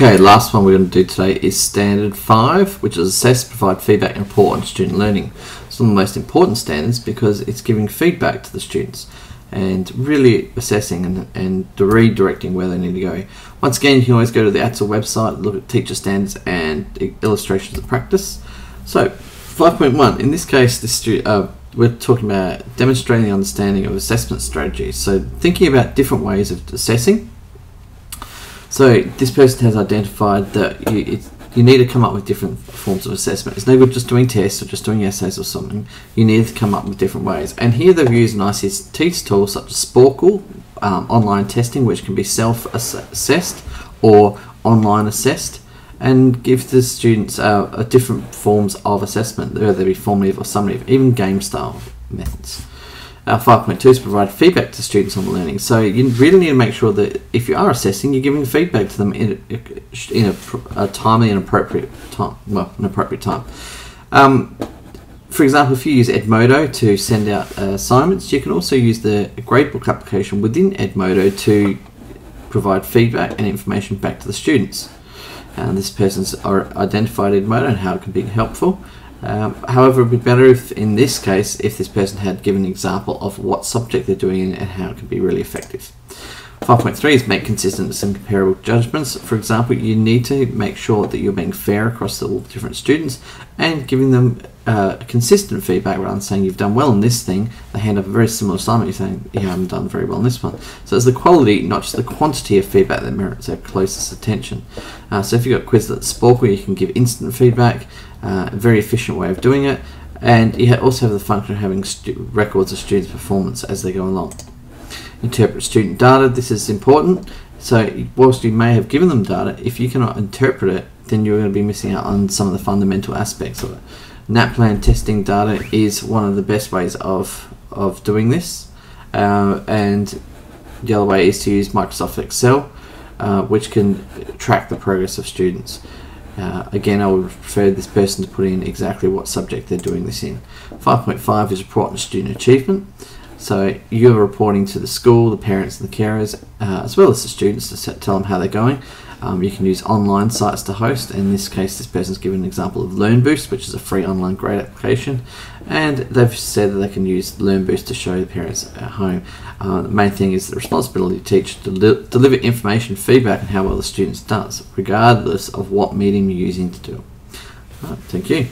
Okay, last one we're going to do today is Standard 5, which is assess, provide feedback and report on student learning. It's one of the most important standards because it's giving feedback to the students and really assessing and redirecting where they need to go. Once again, you can always go to the AITSL website, look at teacher standards and illustrations of practice. So 5.1, in this case, we're talking about demonstrating the understanding of assessment strategies. So thinking about different ways of assessing. So this person has identified that you need to come up with different forms of assessment. It's no good just doing tests or just doing essays or something. You need to come up with different ways. And here they've used an ICT tool such as Sporkle, online testing, which can be self-assessed or online assessed, and give the students different forms of assessment, whether they be formative or summative, even game style methods. 5.2 is provide feedback to students on the learning. So you really need to make sure that if you are assessing, you're giving feedback to them in a timely and appropriate time. Well, an appropriate time. For example, if you use Edmodo to send out assignments, you can also use the gradebook application within Edmodo to provide feedback and information back to the students. This person's identified Edmodo and how it can be helpful. However, it would be better if, in this case, if this person had given an example of what subject they're doing in and how it can be really effective. 5.3 is make consistent and comparable judgments. For example, you need to make sure that you're being fair across all different students and giving them consistent feedback rather than saying you've done well in this thing. They hand up a very similar assignment, you're saying you haven't done very well in this one. So it's the quality, not just the quantity of feedback that merits our closest attention. So if you've got Quizlet Sporkle, you can give instant feedback, a very efficient way of doing it, and you also have the function of having records of students' performance as they go along. Interpret student data. This is important. So whilst you may have given them data, if you cannot interpret it, then you're going to be missing out on some of the fundamental aspects of it. NAPLAN testing data is one of the best ways of doing this, and the other way is to use Microsoft Excel, which can track the progress of students. Again, I would prefer this person to put in exactly what subject they're doing this in. 5.5 is report on student achievement. So you're reporting to the school, the parents and the carers, as well as the students to tell them how they're going. You can use online sites to host. In this case, this person's given an example of LearnBoost, which is a free online grade application. And they've said that they can use LearnBoost to show the parents at home. The main thing is the responsibility to teach to deliver information, feedback, and how well the students does, regardless of what medium you're using to do it. All right, thank you.